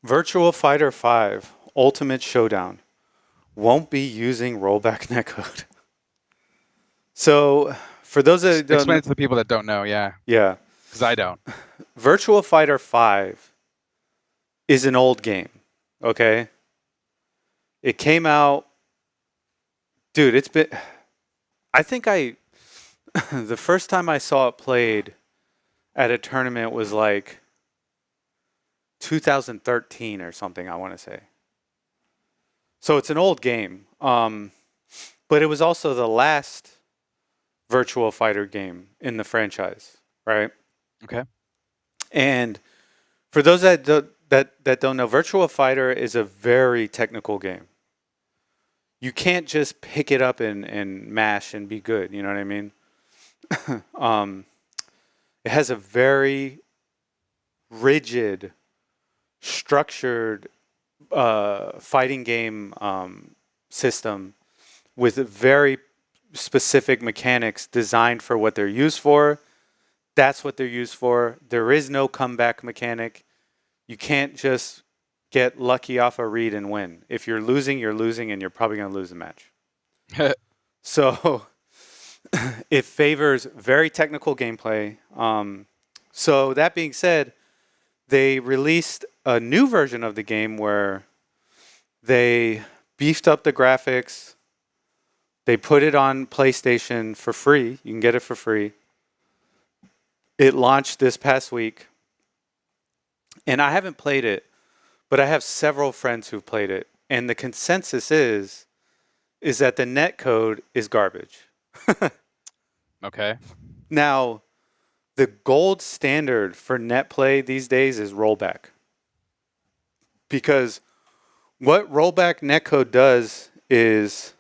Virtua Fighter 5 Ultimate Showdown won't be using rollback netcode. So, for those that Explain don't, it to the people that don't know, yeah, yeah, because I don't. Virtua Fighter 5 is an old game. Okay, it came out, dude. It's been. I think I the first time I saw it played at a tournament was like 2013 or something. I want to say. So it's an old game, but it was also the last Virtua Fighter game in the franchise, right? Okay. And for those that don't know, Virtua Fighter is a very technical game. You can't just pick it up and mash and be good. You know what I mean? um, it has a very rigid, structured fighting game system with very specific mechanics designed for what they're used for. That's what they're used for. There is no comeback mechanic. You can't just get lucky off a read and win. If you're losing, and you're probably going to lose the match. So it favors very technical gameplay. So that being said, they released a new version of the game where they beefed up the graphics. They put it on PlayStation for free. You can get it for free. It launched this past week. And I haven't played it, but I have several friends who've played it. And the consensus is that the net code is garbage. Okay. Now, the gold standard for net play these days is rollback. Because what rollback netcode does is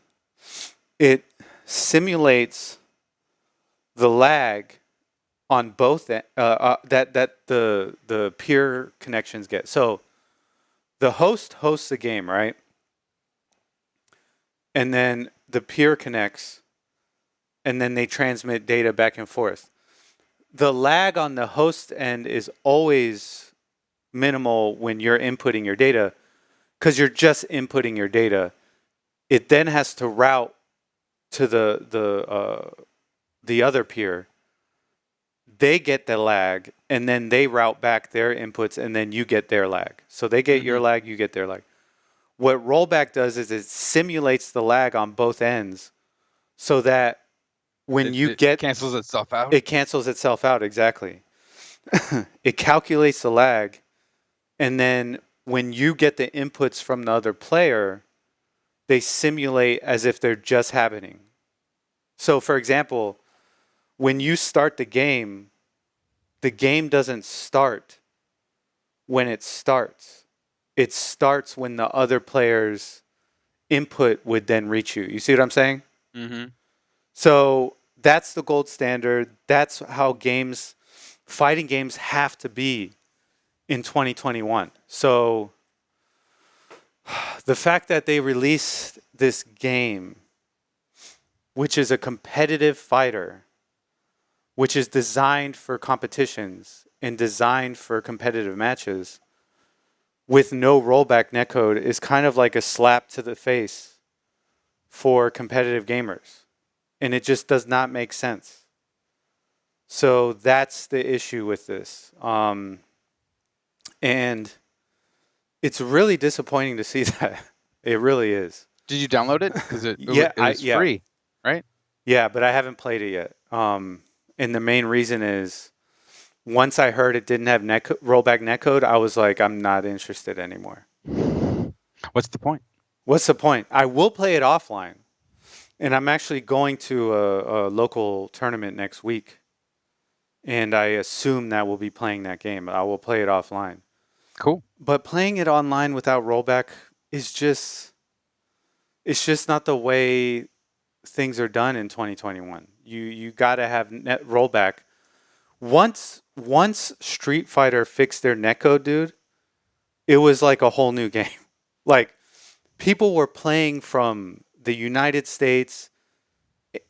it simulates the lag on both that the peer connections get. So the host hosts the game, right? And then the peer connects, and then they transmit data back and forth. The lag on the host end is always minimal when you're inputting your data, because you're just inputting your data. It then has to route to the other peer. They get the lag, and then they route back their inputs, and then you get their lag. So they get your lag, you get their lag. What rollback does is it simulates the lag on both ends, so that when it cancels itself out. it cancels itself out, exactly. It calculates the lag, and then when you get the inputs from the other player, they simulate as if they're just happening. So, for example, when you start the game doesn't start when it starts. It starts when the other player's input would then reach you. You see what I'm saying? Mm-hmm. So that's the gold standard. That's how fighting games have to be in 2021. So the fact that they released this game, which is a competitive fighter, which is designed for competitions and designed for competitive matches, with no rollback netcode, is kind of like a slap to the face for competitive gamers. And it just does not make sense. So that's the issue with this. And it's really disappointing to see that. It really is. Did you download it? Because it was free, right? Yeah, but I haven't played it yet. And the main reason is, once I heard it didn't have rollback netcode, I was like, I'm not interested anymore. What's the point? What's the point? I will play it offline. And I'm actually going to a local tournament next week. And I assume that we'll be playing that game. I will play it offline. Cool. But playing it online without rollback is just not the way things are done in 2021. You got to have net rollback. Once Street Fighter fixed their netcode, dude, it was like a whole new game. Like, people were playing from the United States,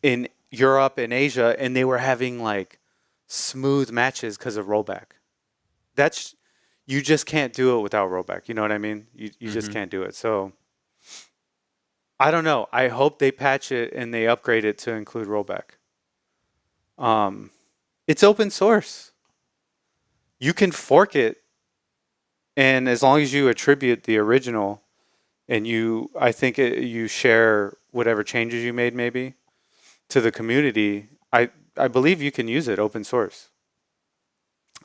in Europe and Asia, and they were having like smooth matches because of rollback. you just can't do it without rollback. You know what I mean? You just can't do it. So I don't know. I hope they patch it and they upgrade it to include rollback. It's open source. You can fork it, and as long as you attribute the original, and I think you share whatever changes you made maybe to the community, I believe you can use it open source.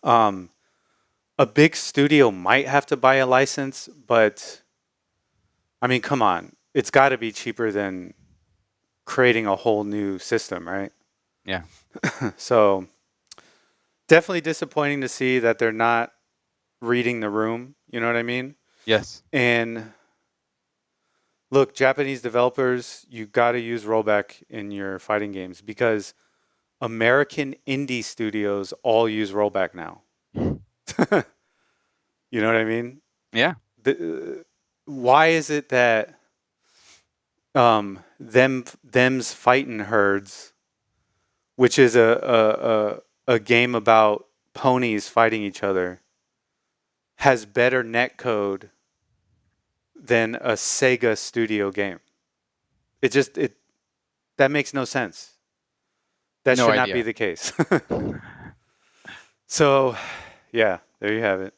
A big studio might have to buy a license, but I mean, come on. It's got to be cheaper than creating a whole new system, right? Yeah. So definitely disappointing to see that they're not reading the room. You know what I mean? Yes. And look, Japanese developers, you got to use rollback in your fighting games because American indie studios all use rollback now. You know what I mean? Yeah. Why is it that them's fighting herds, which is a game about ponies fighting each other, has better netcode than a Sega studio game? That makes no sense. That No should idea. not be the case. So, yeah, there you have it.